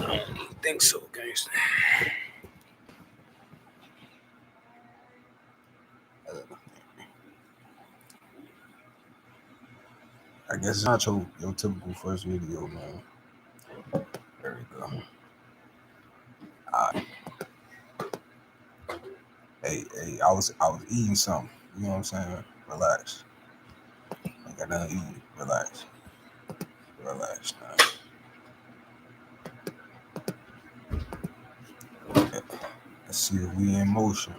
I think so, gangster. I guess it's not your typical first video, man. There we go. Alright. Hey, I was eating something. You know what I'm saying? Relax. I got nothing to eat. Relax. Relax now. Let's see if we in motion.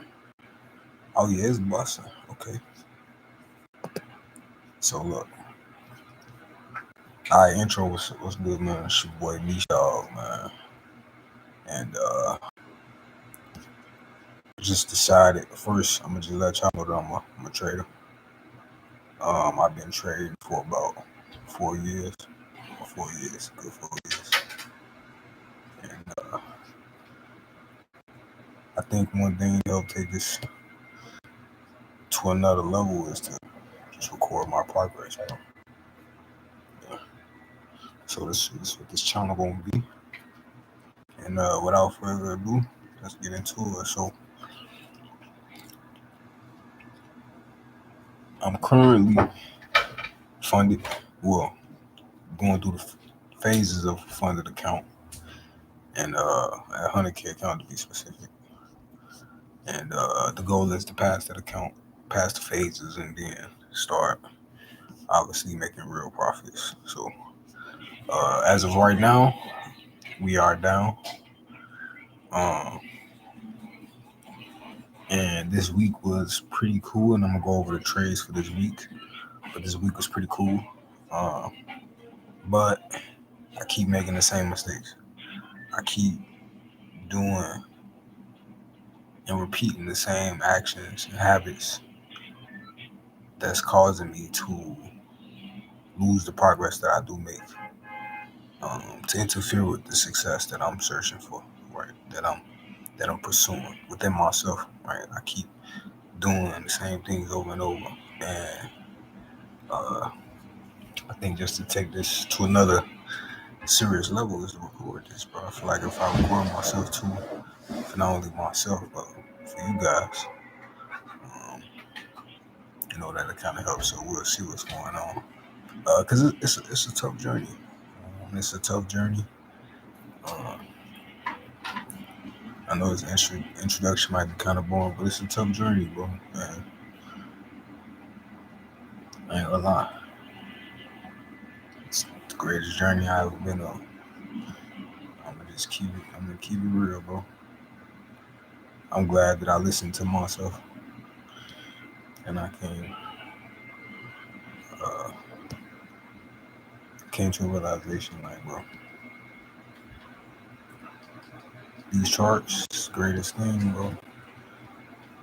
Oh yeah, it's busting. Okay. So look. Alright, intro was good, man. It's your boy Niche Dog, man. And just decided first I'm gonna just let y'all know that I'm a trader. I've been trading for about 4 years. 4 years, good 4 years. And I think one thing to help take this to another level is to just record my progress, bro. Yeah. So this is what this channel gonna be. And without further ado, let's get into it. So I'm currently funded, well, going through the phases of funded account and a 100K account to be specific. And the goal is to pass that account, pass the phases, and then start obviously making real profits. So as of right now, we are down. And this week was pretty cool, and I'm gonna go over the trades for this week. But this week was pretty cool. But I keep making the same mistakes. I keep doing and repeating the same actions and habits that's causing me to lose the progress that I do make. To interfere with the success that I'm searching for, right? That I'm pursuing within myself, right? I keep doing the same things over and over, and I think just to take this to another serious level is to record this, bro. I feel like if I record myself too, for not only myself but for you guys, um, that kind of helps. So we'll see what's going on, because it's a tough journey. It's a tough journey. Uh, I know his introduction might be kind of boring, but it's a tough journey, bro. And I ain't gonna lie. It's the greatest journey I've ever been on. I'm gonna keep it real, bro. I'm glad that I listened to myself and I uh, came to a realization like, bro, these charts, is the greatest thing, bro.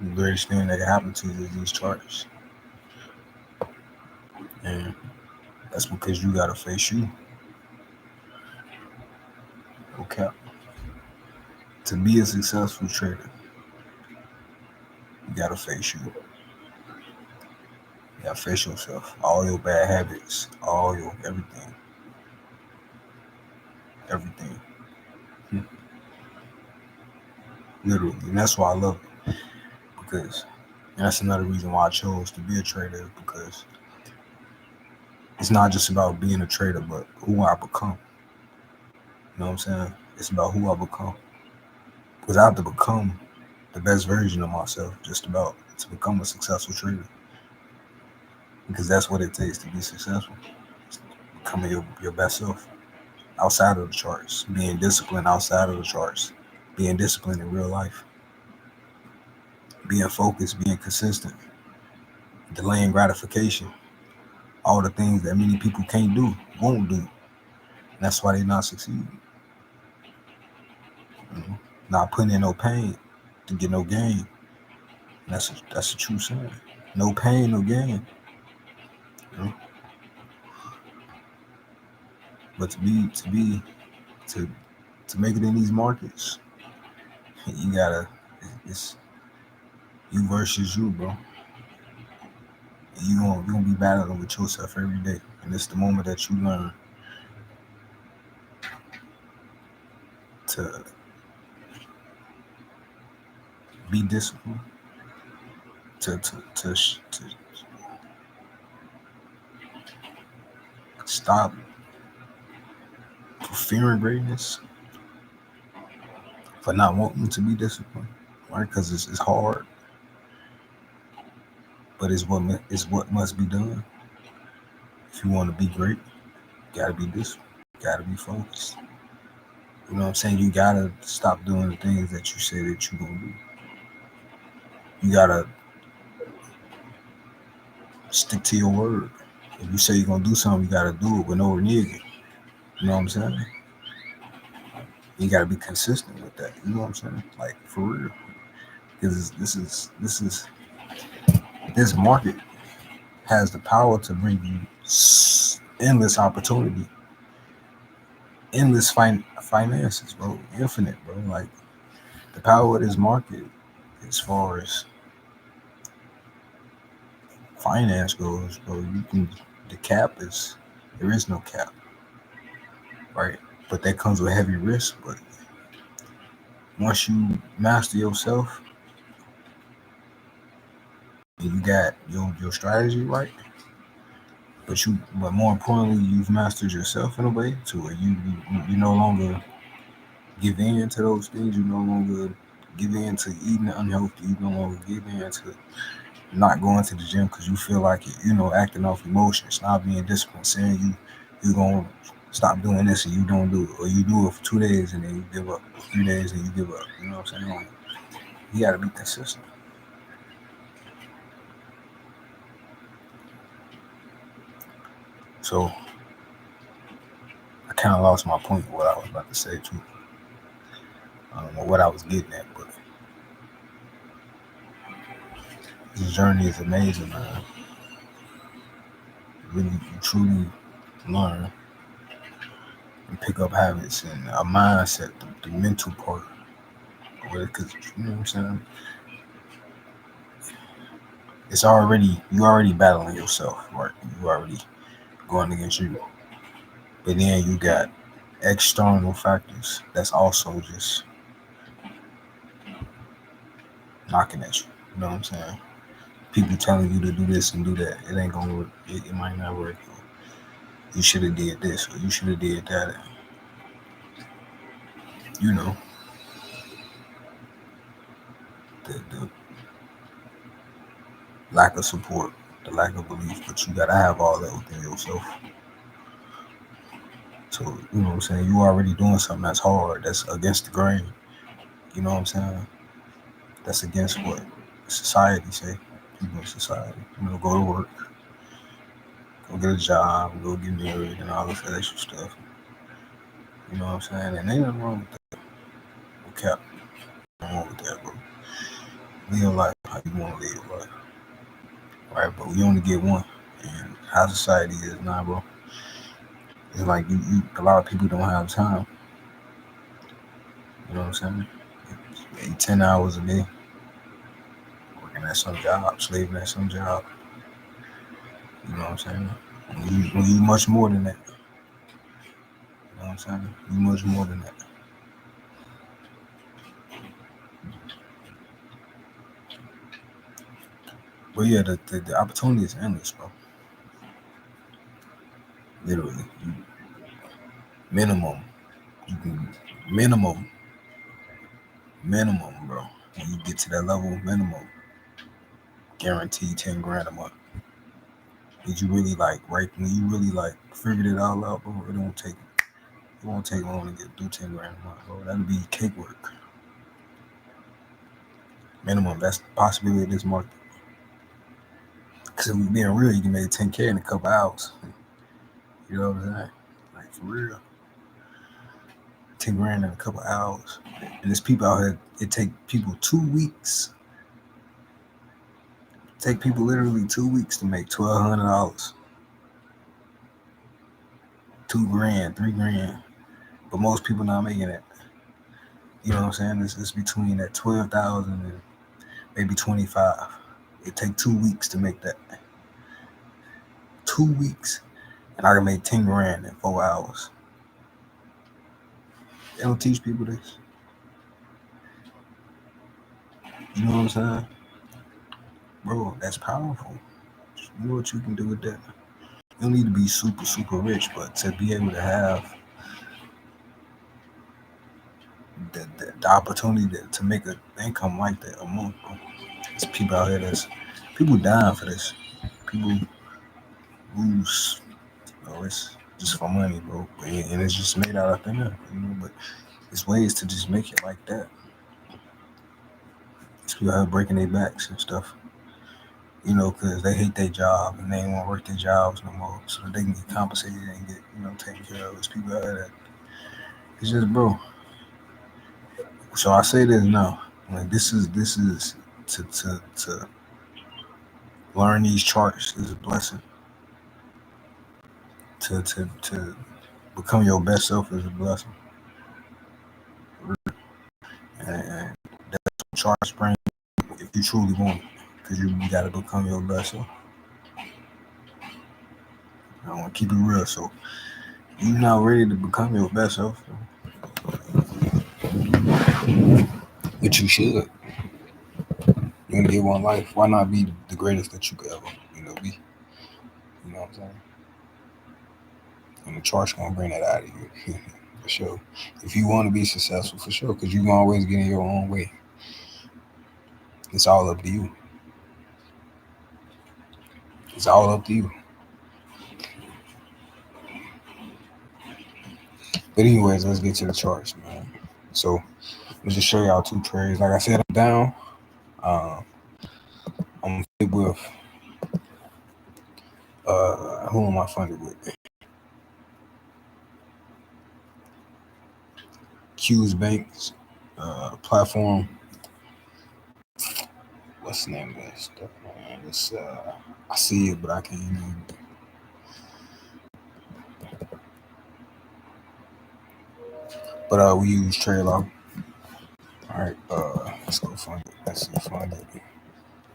The greatest thing that can happen to you is these charts. And that's because you gotta face you. Okay. To be a successful trader, you gotta face you. You gotta face yourself. All your bad habits, all your everything. Everything. Literally. And that's why I love it. Because that's another reason why I chose to be a trader, because it's not just about being a trader, but who I become. You know what I'm saying? It's about who I become. Because I have to become the best version of myself, just about, to become a successful trader. Because that's what it takes to be successful. It's becoming your best self outside of the charts, being disciplined outside of the charts, being disciplined in real life, being focused, being consistent, delaying gratification, all the things that many people can't do, won't do. And that's why they're not succeeding. Not putting in no pain to get no gain. And that's a true saying. No pain, no gain. But to make it in these markets, you gotta, it's you versus you, bro. You're gonna be battling with yourself every day. And it's the moment that you learn to be disciplined, to stop fearing greatness, for not wanting to be disciplined, right? Because it's hard, but it's what must be done. If you want to be great, you gotta be disciplined. You gotta be focused. You know what I'm saying? You gotta stop doing the things that you say that you're gonna do. You gotta stick to your word. If you say you're gonna do something, you gotta do it with no reneging. You know what I'm saying? You gotta be consistent with that. You know what I'm saying? Like for real. Because this market has the power to bring you endless opportunity, endless finances, bro, infinite, bro. Like the power of this market, as far as finance goes, bro, you can. The cap is there is no cap, right? But that comes with heavy risk. But once you master yourself, and you got your strategy right, but more importantly, you've mastered yourself in a way to where you no longer give in to those things. You no longer give in to eating unhealthy. You no longer give in to not going to the gym because you feel like it, acting off emotions, not being disciplined, saying you're gonna stop doing this and you don't do it, or you do it for 2 days and then you give up, 3 days and you give up. You know what I'm saying? Like, you gotta be consistent. So I kind of lost my point of what I was about to say too. I don't know what I was getting at, but this journey is amazing, man. Really, you truly learn and pick up habits and a mindset, the mental part. Because you know what I'm saying, you already battling yourself, right? You already going against you, but then you got external factors that's also just knocking at you. You know what I'm saying? People telling you to do this and do that. It ain't gonna work. It might not work. You should have did this or you should have did that. And, you know, the lack of support, the lack of belief, but you gotta have all that within yourself. So, you know what I'm saying? You already doing something that's hard, that's against the grain. You know what I'm saying? That's against what society say. People in society. Go to work, go get a job, go get married and all this extra stuff. You know what I'm saying? And ain't nothing wrong with that. No cap. Nothing wrong with that, bro. Live life how you want to live life. Right? But we only get one. And how society is now, bro. It's like a lot of people don't have time. You know what I'm saying? 10 hours a day, working at some job, slaving at some job. You know what I'm saying? When you much more than that. You know what I'm saying? You much more than that. But yeah, the opportunity is endless, bro. Literally. Minimum. You can minimum, bro. When you get to that level, minimum. Guaranteed 10 grand a month. Did you really when you really figured it all out, bro? It won't take long to get through 10 grand a month, bro. That'd be cake work. Minimum. That's the possibility of this market. Because if we being real, you can make 10K in a couple hours. You know what I'm saying? Like for real. 10 grand in a couple hours. And there's people out here, it take people 2 weeks. Take people literally 2 weeks to make $1,200. 2 grand, 3 grand. But most people not making it. You know what I'm saying? It's between that 12,000 and maybe 25. It take 2 weeks to make that. 2 weeks. And I can make 10 grand in 4 hours. They don't teach people this. You know what I'm saying? Bro, that's powerful. You know what you can do with that? You don't need to be super, super rich, but to be able to have the opportunity to make an income like that a month, bro. There's people out here that's people dying for this. People lose, it's just for money, bro. And it's just made out of thin air, But there's ways to just make it like that. These people out here breaking their backs and stuff, because they hate their job and they ain't want to work their jobs no more, so that they can get compensated and get, taken care of. There's people out here that it's just, bro. So I say this now, like this is to learn these charts is a blessing. To become your best self is a blessing. And charts bring if you truly want it, because you got to become your best self. I want to keep it real. So you're not ready to become your best self, but you should. You only get one life. Why not be the greatest that you could ever, be? You know what I'm saying? And the chart's gonna bring that out of you, for sure. If you want to be successful, for sure, because you can always get in your own way. It's all up to you. It's all up to you. But anyways, let's get to the charts, man. So let's just show y'all two trades. Like I said, I'm down. I'm funded with who am I funded with? Q's Banks platform. What's the name of that stuff, man? It's I see it, but I can't even. But we use Trailer. All right, let's go fund it. Let's see, fund it.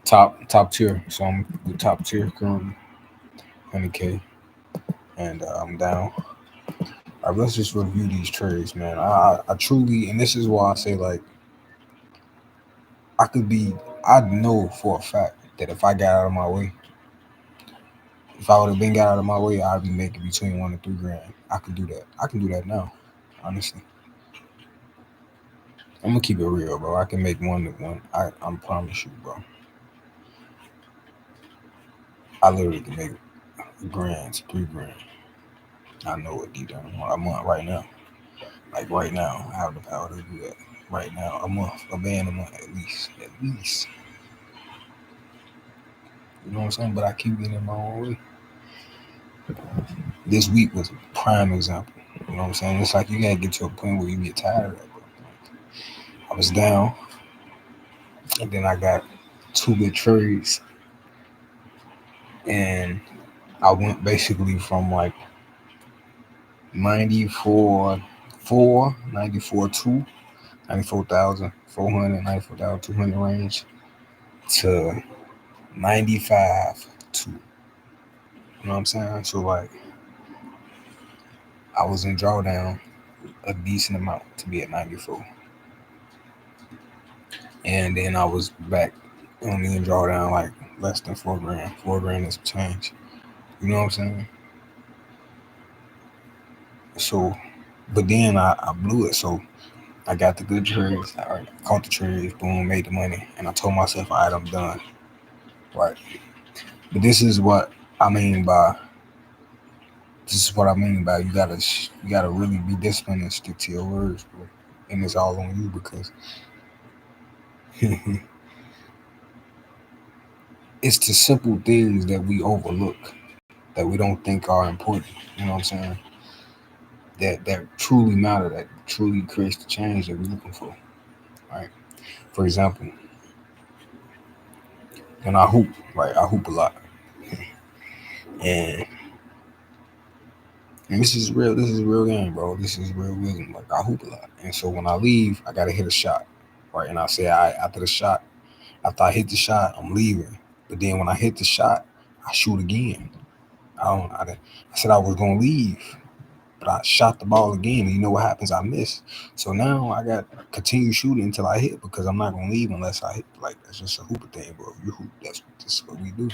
Top tier. So I'm with top tier currently, 100K, and I'm down. All right, let's just review these trades, man. I truly, and this is why I say like I know for a fact that if I got out of my way, if I would have been got out of my way, I'd be making between $1 and $3 grand. I could do that. I can do that now, honestly. I'm gonna keep it real, bro. I can make one to one. I promise you, bro. I literally can make grand to $3 grand. I know it deep down. A month right now. Like right now, I have the power to do that. Right now, a month, a band a month at least. At least. You know what I'm saying? But I keep getting in my own way. This week was a prime example. You know what I'm saying? It's like you gotta get to a point where you get tired of that, bro. I was down, and then I got two good trades, and I went basically from like 94 4, 94 2, 94,400, 94,200 range to 95 2. You know what I'm saying? So like I was in drawdown a decent amount to be at 94. And then I was back only in drawdown like less than $4 grand. $4 grand is change. You know what I'm saying? So but then I blew it. So I got the good trades. I caught the trades, boom, made the money. And I told myself, all right, I'm done. Right. But this is what I mean by you gotta really be disciplined and stick to your words, bro. And it's all on you because it's the simple things that we overlook, that we don't think are important. You know what I'm saying? That truly matter, that truly creates the change that we're looking for. Right. For example, when I hoop, right, I hoop a lot. And this is real. This is a real game, bro. This is real wisdom. Like I hoop a lot, and so when I leave, I gotta hit a shot, right? And I say, all right, after I hit the shot, I'm leaving. But then when I hit the shot, I shoot again. I said I was gonna leave, But I shot the ball again, and you know what happens? I miss. So now I got continue shooting until I hit because I'm not gonna leave unless I hit. Like that's just a hooper thing, bro. You hoop. That's what we do.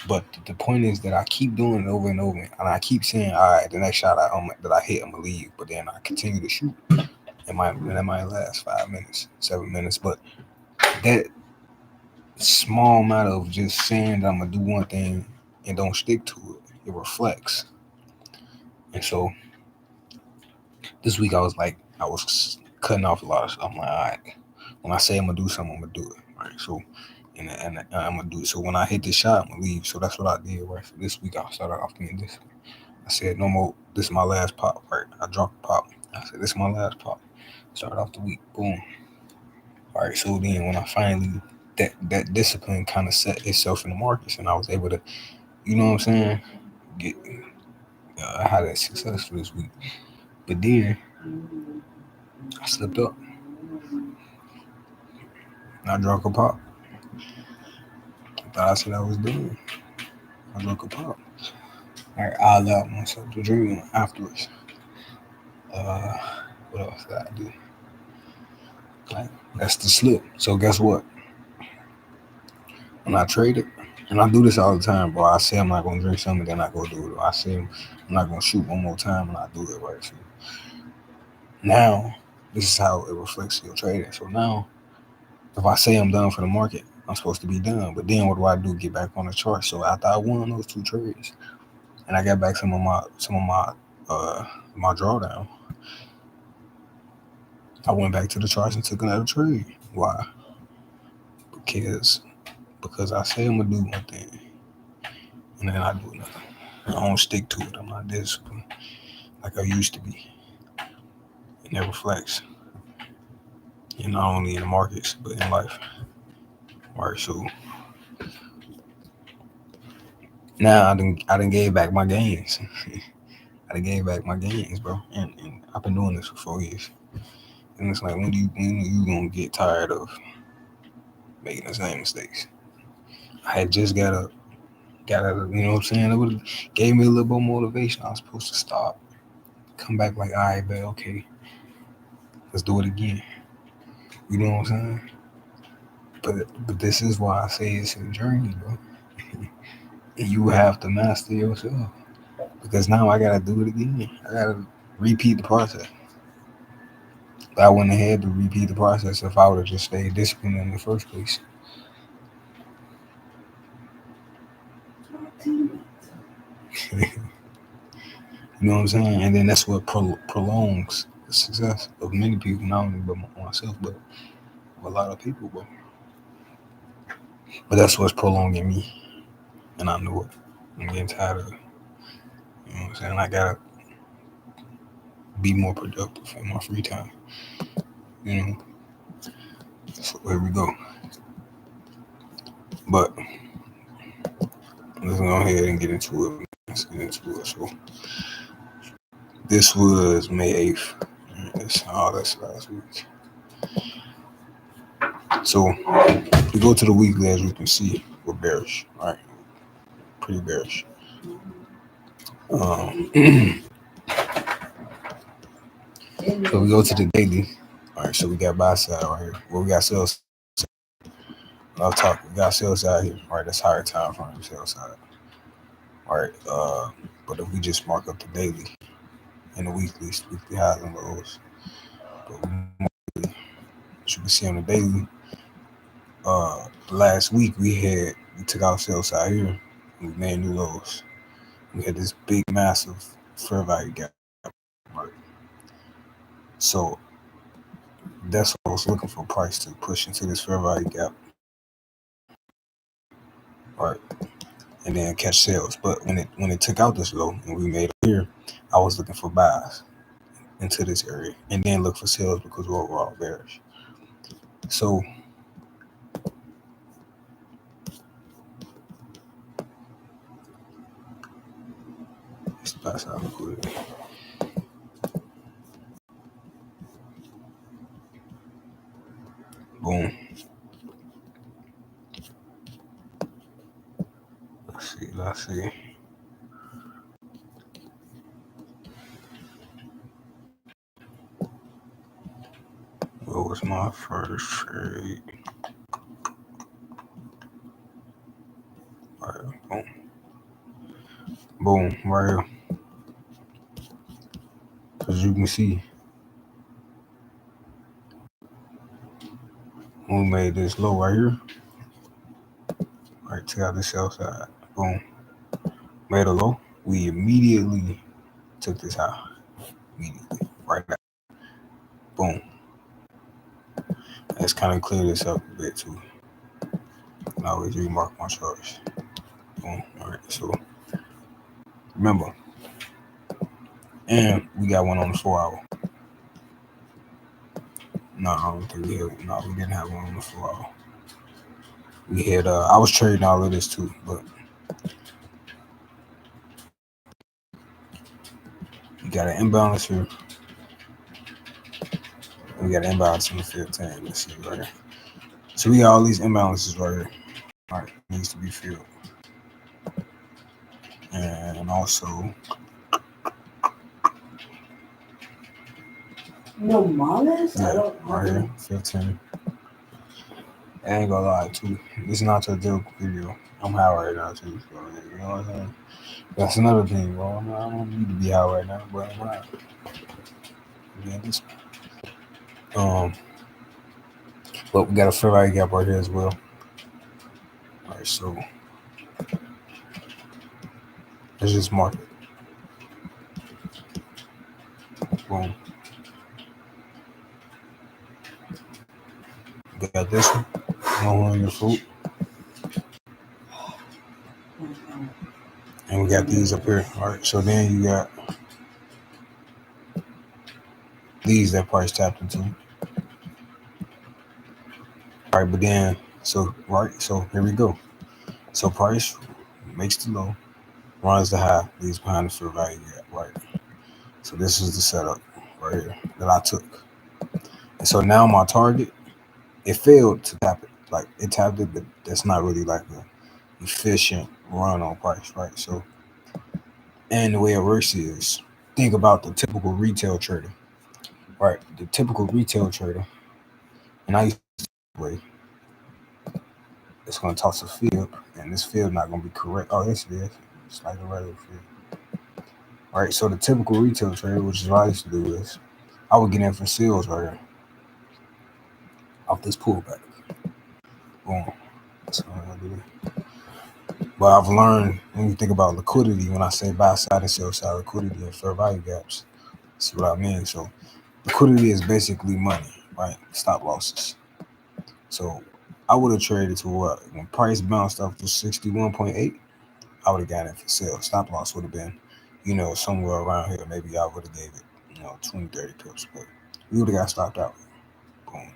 But the point is that I keep doing it over and over, and I keep saying, all right, the next shot that I hit, I'm gonna leave. But then I continue to shoot. It might last 5 minutes, 7 minutes, but that small matter of just saying that I'm gonna do one thing and don't stick to it, it reflects. And so this week I was cutting off a lot of stuff. I'm like, all right, when I say I'm gonna do something, I'm gonna do it. Right. So and I'm gonna do it. So when I hit this shot, I'm gonna leave. So that's what I did. Right. So this week I started off being this. I said no more. This is my last pop. Right. I dropped a pop. I said this is my last pop. Started off the week. Boom. All right. So then when I finally that discipline kind of set itself in the markets, and I was able to, you know what I'm saying, get I had that success for this week. But then I slipped up. And I drank a pop. I thought I said I was doing. I drank a pop. Alright, I allowed myself to drink one afterwards. Uh, what else did I do? Like, that's the slip. So guess what? When I traded, and I do this all the time, bro. I say I'm not gonna drink something, then I go do it. I say I'm not gonna shoot one more time, and I do it right. So now, this is how it reflects your trading. So now, if I say I'm done for the market, I'm supposed to be done. But then what do? Get back on the chart. So after I won those two trades, and I got back uh my drawdown, I went back to the charts and took another trade. Why? Because I say I'm gonna do one thing and then I do another. I don't stick to it. I'm not disciplined like I used to be. And that reflects, and not only in the markets but in life. All right, so now I done gave back my gains. I done gave back my gains, bro. And I've been doing this for 4 years. And it's like when you gonna get tired of making the same mistakes? I had just got out of, you know what I'm saying? It would have gave me a little bit more motivation. I was supposed to stop, come back like, all right, man, okay, let's do it again. You know what I'm saying? But this is why I say it's a journey, bro. And you have to master yourself because now I gotta do it again. I gotta repeat the process. But I wouldn't have had to repeat the process if I would have just stayed disciplined in the first place. You know what I'm saying? And then that's what prolongs the success of many people, not only but myself, but a lot of people. But that's what's prolonging me, and I knew it. I'm getting tired of it. You know what I'm saying? I gotta be more productive in my free time. You know, so here we go. But let's go ahead and get into it. Let's get into it. So this was May 8th. That's last week. So we go to the weekly, as you can see, we're bearish, right? Pretty bearish. So we go to the daily. All right, so we got buy side right here. Well, we got sales. I'll talk. We got sales side here. All right, that's higher time frame sales side. All right. But if we just mark up the daily and the weekly highs and lows, but as you can see on the daily, last week we took out sales side here. And we made new lows. We had this big, massive fair value gap. Right. So that's what I was looking for, price to push into this fair value gap, right, and then catch sales. But when it took out this low and we made it here, I was looking for buys into this area and then look for sales because we're overall bearish. So that's how I put it. Boom. Let's see. was my first trade. All right, boom, right here. As you can see, we made this low right here. All right, check out this sell side. Boom, made a low. We immediately took this high. Immediately, right now. Boom. Let's kind of clear this up a bit too. I always remark my charts. Boom. All right, so remember, and we got one on the 4 hour. No, I don't think we had. No, we didn't have one on the 4 hour. We had. I was trading all of this too, but we got an imbalance here. And we got an imbalance in the 15. Let's see right here. So we got all these imbalances right here. All right, needs to be filled, and also. No malas? Yeah, right here, 15. I ain't gonna lie too. This is not a joke video. I'm high right now too. So, you know what I'm saying? That's another thing, bro. I don't need to be high right now, but I'm high. Again, this. But we got a fair value gap right here as well. All right, so let's just mark it. Boom. We got this one. On your fruit. And we got these up here. All right, so then you got these that price tapped into. All right, but then, so here we go. So price makes the low, runs the high, leaves behind the fair value gap, right? So this is the setup right here that I took. And so now my target, it failed to tap it. Like it tapped it, but that's not really like an efficient run on price, right? So, and the way it works is, think about the typical retail trader, right? The typical retail trader, and I used to way, it's going to toss a field, and this field not going to be correct. Oh, yes, it is. It's like a regular field. All right, so the typical retail trader, which is what I used to do, is I would get in for sales right here off this pullback. Boom. That's what I'm going to do. But I've learned when you think about liquidity, when I say buy side and sell side liquidity and fair value gaps, see what I mean? So liquidity is basically money, right? Stop losses. So I would have traded to what? When price bounced up to 61.8, I would have got it for sale. Stop loss would have been, somewhere around here. Maybe I would have gave it, 20, 30 pips, but we would have got stopped out. Boom.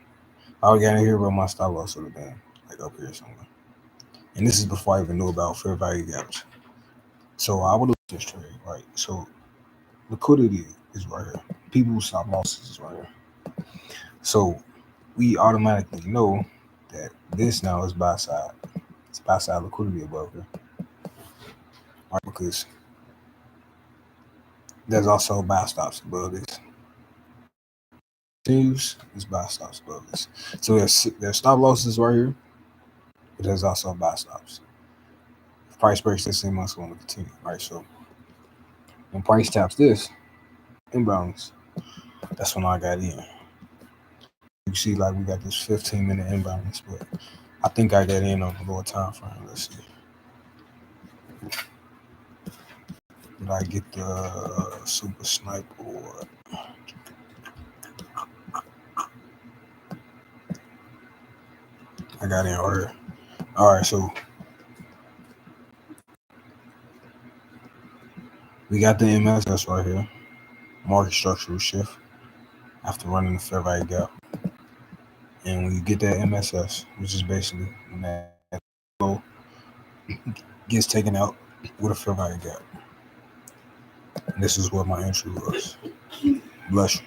I would have got in here, but my stop loss would have been like up here somewhere. And this is before I even knew about fair value gaps. So I would have this trade, right? So liquidity is right here. People's stop losses is right here. So we automatically know that this now is buy side. It's buy side liquidity above here. Right, because there's also buy stops above this. There's buy stops above this. So there's stop losses right here, but there's also buy stops. If price breaks this, it must want to continue, right? So when price taps this imbalance, that's when I got in. You see, like we got this 15-minute imbalance, but I think I got in on the lower time frame. Let's see. Did I get the super snipe or? I got in order. All right, so we got the MSS right here, market structural shift after running the fair value gap. And when you get that MSS, which is basically when that low gets taken out with a fair value gap. And this is what my entry was. Bless you.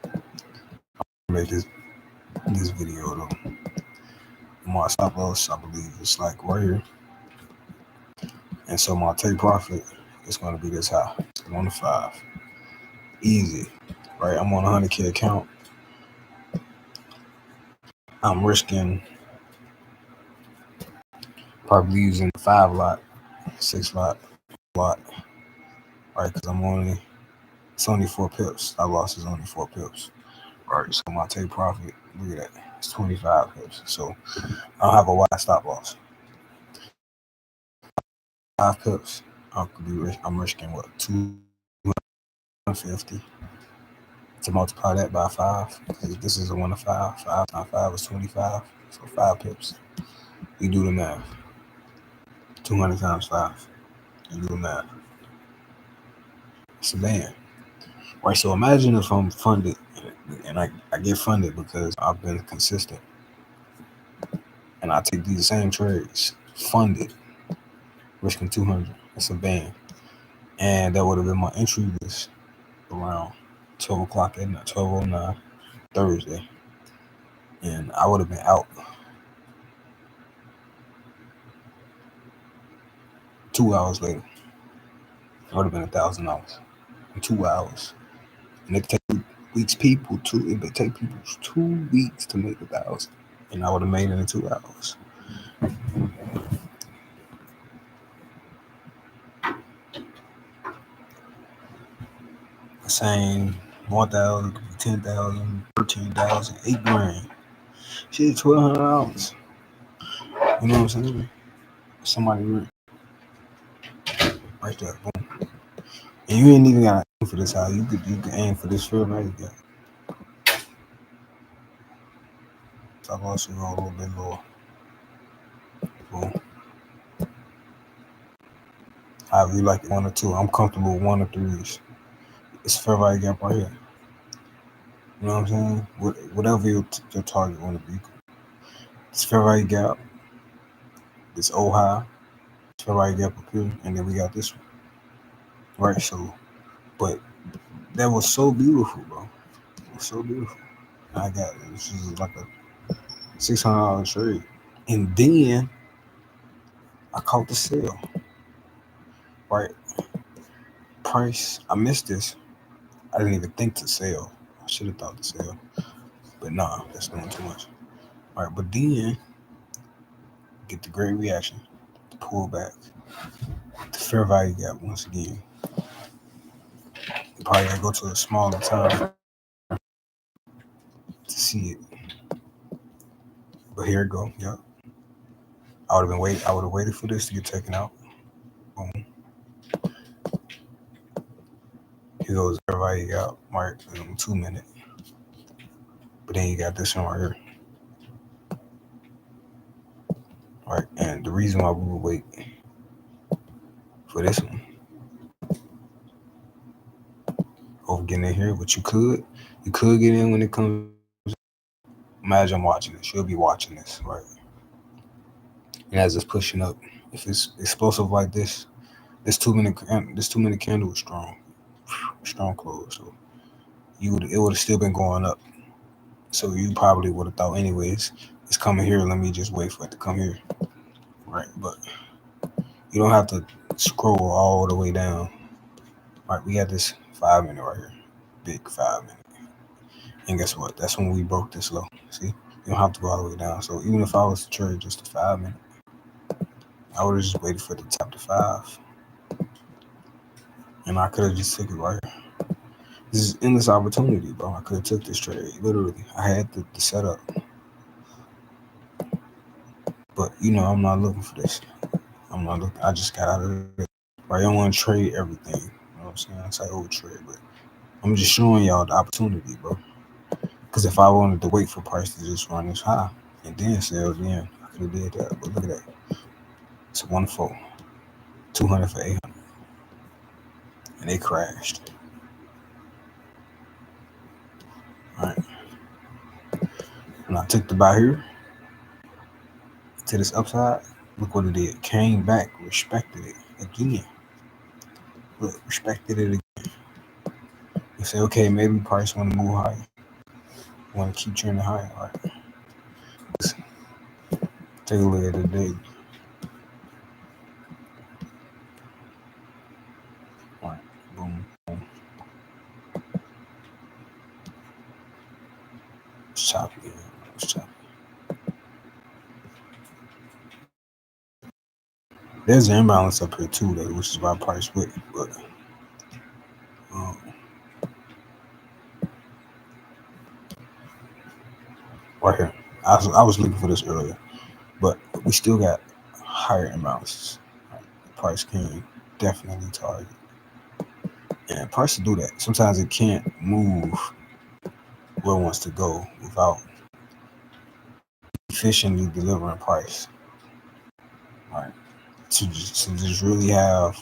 I made this video though. My stop loss, I believe, is like right here. And so my take profit is going to be this high. It's 1 to 5. Easy, right? I'm on a 100K account. I'm risking probably using 5 lot, 6 lot, right? Because it's only 4 pips. Stop loss is only 4 pips, right? So my take profit, look at that, it's 25 pips. So I don't have a wide stop loss. 5 pips, I'm risking what, 250 to multiply that by 5. Because this is a 1 to 5. 5 times 5 is 25. So 5 pips. You do the math. 200 times 5. You do the math. It's a band. Right, so imagine if I'm funded, and I get funded because I've been consistent, and I take these same trades, funded, risking 200. It's a band. And that would have been my entry was around 12 o'clock at night, 12:09 Thursday. And I would have been out 2 hours later. It would have been $1,000 in 2 hours. And it take weeks people to it would take people 2 weeks to make 1,000. And I would have made it in 2 hours. Saying 1,000, 10,000, 13,000, $8 grand. Shit, $1,200. You know what I'm saying? Somebody right there, boom. And you ain't even gotta aim for this high. You could aim for this fair value gap. Stop loss should go a little bit lower. Boom. However you like it, 1 or 2. I'm comfortable with 1 or 3s. It's fair value gap right here. You know what I'm saying? Whatever your target want to be. It's fair value gap. This old high. It's fair value gap up here, and then we got this one. Right. So, but that was so beautiful, bro. It was so beautiful. I got this is like a $600 trade, and then I caught the sale. Right. Price. I missed this. I didn't even think to sell. I should have thought to sell, but nah, that's doing too much. All right, but then get the great reaction, the pullback, the fair value gap once again. You probably gotta go to a smaller time to see it. But here it go. Yep. I would have waited for this to get taken out. Boom. Here goes fair value gap. Right, 2 minute. But then you got this one right here. Right, and the reason why we would wait for this one over getting in here, but you could get in when it comes. Imagine watching this. You'll be watching this, right? And as it's pushing up, if it's explosive like this, this 2 minute candle was strong close. So it would have still been going up. So you probably would have thought, anyways, it's coming here. Let me just wait for it to come here, right? But you don't have to scroll all the way down. Right? We got this 5 minute right here, big 5 minute. And guess what? That's when we broke this low. See, you don't have to go all the way down. So even if I was to trade just a 5 minute, I would have just waited for it to tap to 5, and I could have just took it right here. This is endless opportunity, bro. I could have took this trade. Literally, I had the setup, but I'm not looking for this. I'm not looking. I just got out of it. Right? I don't want to trade everything. You know what I'm saying? I say trade, but I'm just showing y'all the opportunity, bro. Because if I wanted to wait for price to just run this high and then sell, then I could have did that. But look at that. It's 1-4, 200 for 800, and they crashed. All right. And I took the buy here to this upside. Look what it did. Came back, respected it again. Look, respected it again. You say, okay, maybe price want to move higher. Want to keep trending higher. All right. Let's take a look at the day. All right. Boom. Boom. It's choppy. It's choppy. There's an imbalance up here too, though, which is why price with. But um, right here, I was looking for this earlier, but we still got higher imbalances. Right? The price can definitely target, and price to do that. Sometimes it can't move where it wants to go without efficiently delivering price. Right? To just really have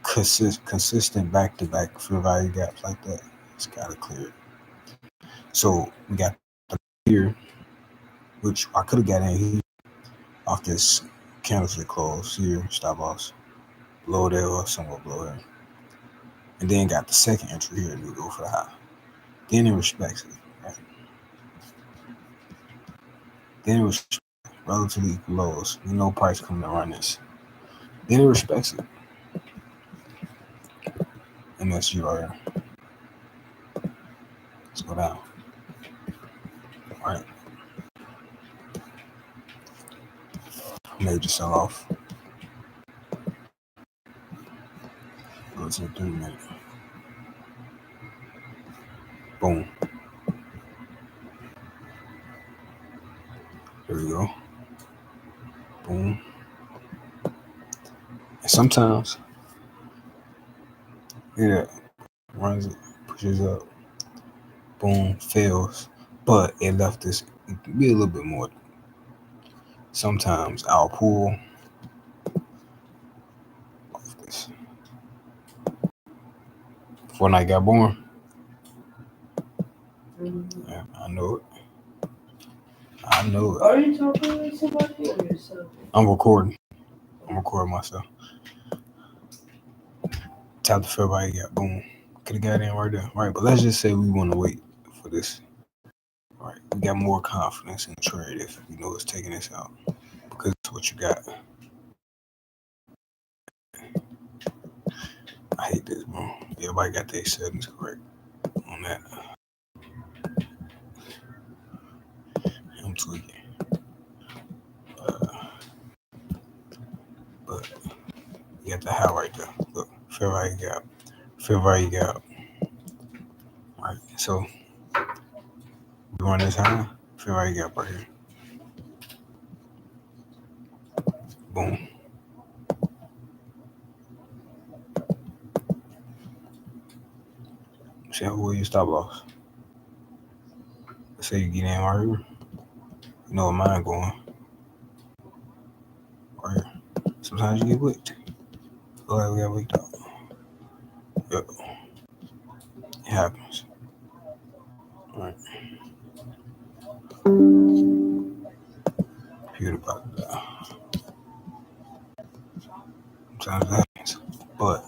consistent back to back fair value gaps like that, it's gotta clear it. So we got here, which I could have got in here off this candlestick close here, stop loss, below there or somewhere below there. And then got the second entry here to go for the high. Then it respects it, right? Then it was relatively equal lows. No price coming to run this. Then it respects it. MSG right here. Let's go down. All right. Major sell off. Go to the 3 minute. Boom. There we go. Boom. And sometimes, yeah, runs it, pushes up, boom, fails. But it left this be a little bit more. Sometimes I'll pull off this. Before night got born. Yeah, I know it. I know it. Are you talking with somebody or yourself? I'm recording. I'm recording myself. Tap the fair value gap. Boom. Could have got in right there. Right, but let's just say we want to wait for this. Right. We got more confidence in the trade if we know it's taking this out. Because that's what you got. I hate this, bro. Everybody got their settings correct on that. I'm tweaking. But you got the high right there. Look, fair value gap. Fair value gap. Right. So we run this high. Fair value gap right here. Boom. See how will you stop loss? Let's say you get in right here. You know where mine going. Right here. Sometimes you get wicked. Look like we got wicked out. Yep. It happens. Alright. Computer about that. Sometimes that happens. But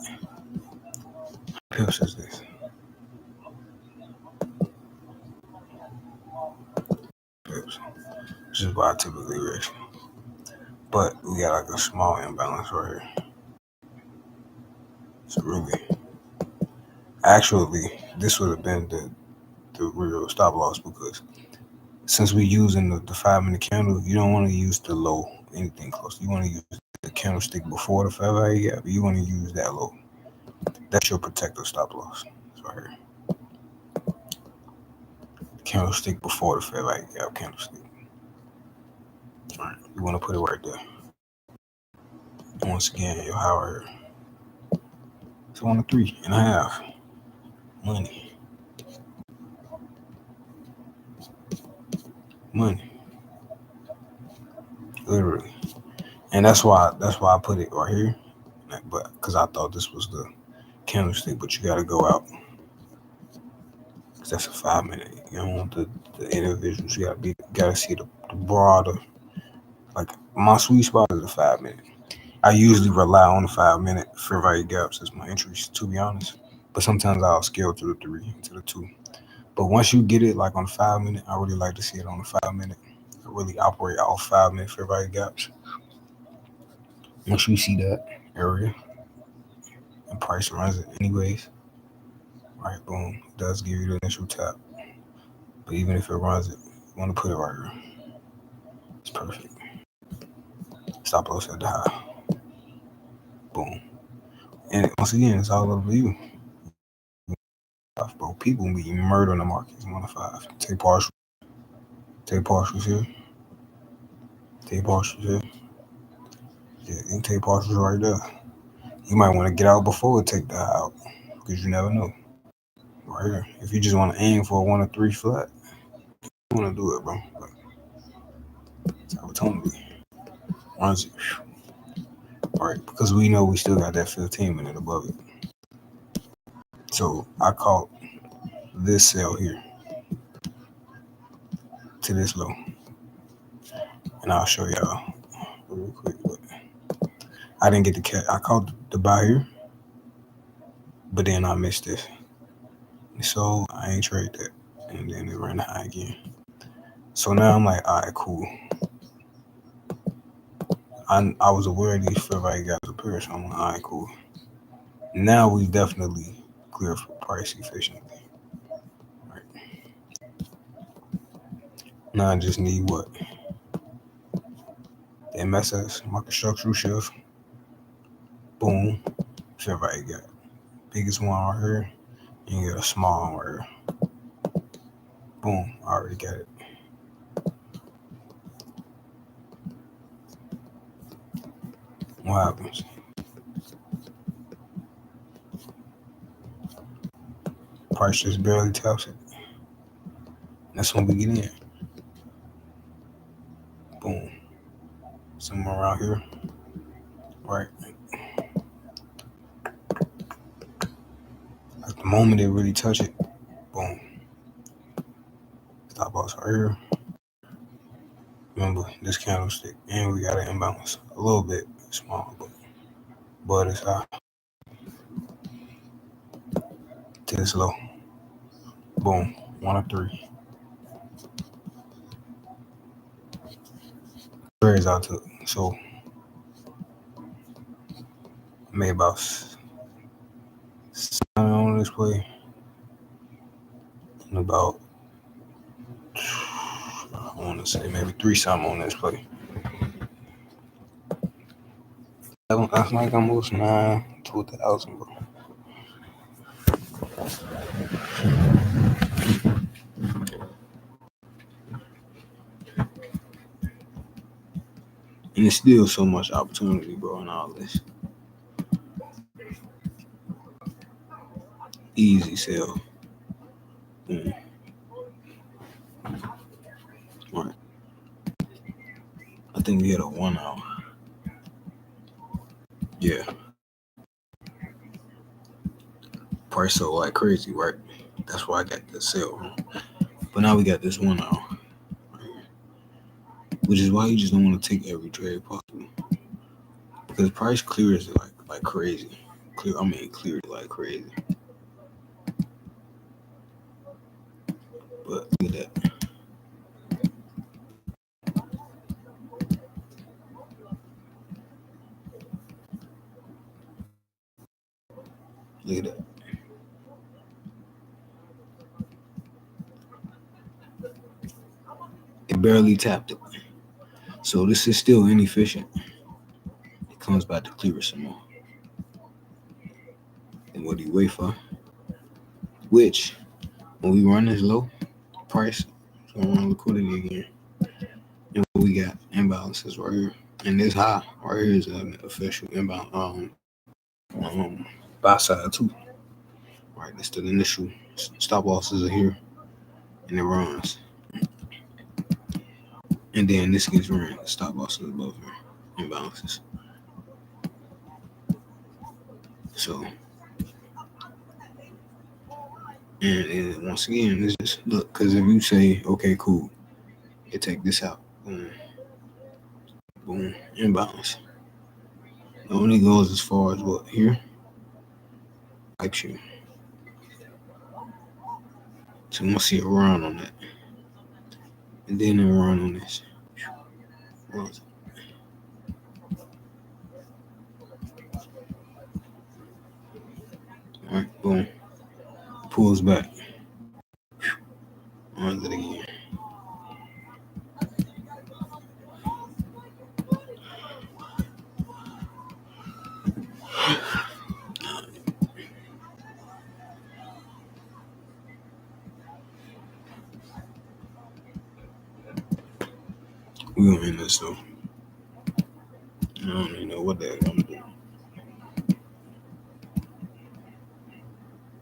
Pips is this. Pips. This is why I typically risk. But we got like a small imbalance right here. So really, actually, this would have been the real stop loss because since we're using the 5 minute candle, you don't want to use the low, anything close. You want to use the candlestick before the fair value gap. You want to use that low. That's your protective stop loss. It's right here. Candlestick before the fair value gap candlestick. All right, you want to put it right there. Once again, your high right here. So on the 3.5. Money. Literally. And that's why I put it right here. But because I thought this was the candlestick, but you gotta go out. Cause that's a 5 minute. You don't want the individuals. You gotta see the broader. Like my sweet spot is the 5 minute. I usually rely on the 5 minute fair value gaps as my entries, to be honest. But sometimes I'll scale to the 3, to the 2. But once you get it like on the 5 minute, I really like to see it on the 5 minute. I really operate off 5 minute fair value gaps. Once you see that area and price runs it anyways, right, boom, it does give you the initial tap. But even if it runs it, you want to put it right here. It's perfect. Stop loss at the high. Boom. And once again, it's all over you. Bro, people be murdering the markets 1 to 5. Take partials here, take partials here. Yeah, and take partials right there. You might want to get out before it take that out because you never know. Right here. If you just want to aim for a 1 or 3 flat, you want to do it, bro. But it's opportunity. Honestly. Right, because we know we still got that 15 minute above it. So I caught this sell here to this low, and I'll show y'all real quick. But I didn't get the cat. I caught the buy here, but then I missed this. So I ain't trade that, and then it ran high again. So now I'm like, all right, cool. I was aware these fair value gaps appear, so I'm like, all right, cool. Now we definitely clear for price efficiently. Right. Now I just need what? The MSS, market structural shift. Boom. Fair value gap. Biggest one right here. And you get a small one right here. Boom. I already got it. What happens? Price just barely taps it. That's when we get in. Boom. Somewhere around here. Right. At the moment it really touch it. Boom. Stop loss right here. Remember this candlestick, and we got an imbalance. A little bit small, but it's high. To this low. Boom. 1 or 3. Trades I took. So I made about 7 on this play. And about I want to say maybe 3 something on this play. That's like almost 9 to 1,000, bro. And there's still so much opportunity, bro, in all this. Easy sell. Right. I think we had a 1 hour. Yeah. Price so like crazy, right? That's why I got the sale. But now we got this 1 hour. Which is why you just don't want to take every trade possible. Because price clears like crazy. Cleared like crazy. But look at that. Look at that. It barely tapped it. So this is still inefficient. It comes back to clear some more. And what do you wait for? Which, when we run this low price, so we run liquidity again. And we got imbalances right here. And this high right here is an official inbound buy side too. Right, that's the initial stop losses are here. And it runs. And then this gets ran. Stop losses above here. Imbalances. So and once again, it's just look, because if you say, okay, cool, you take this out, boom, boom, imbalance. It only goes as far as what here, like you. So I'm gonna see a run on that, and then a run on this. All right, boom, pulls back, runs it again. We gonna end this though. I don't even know what the heck I'm doing.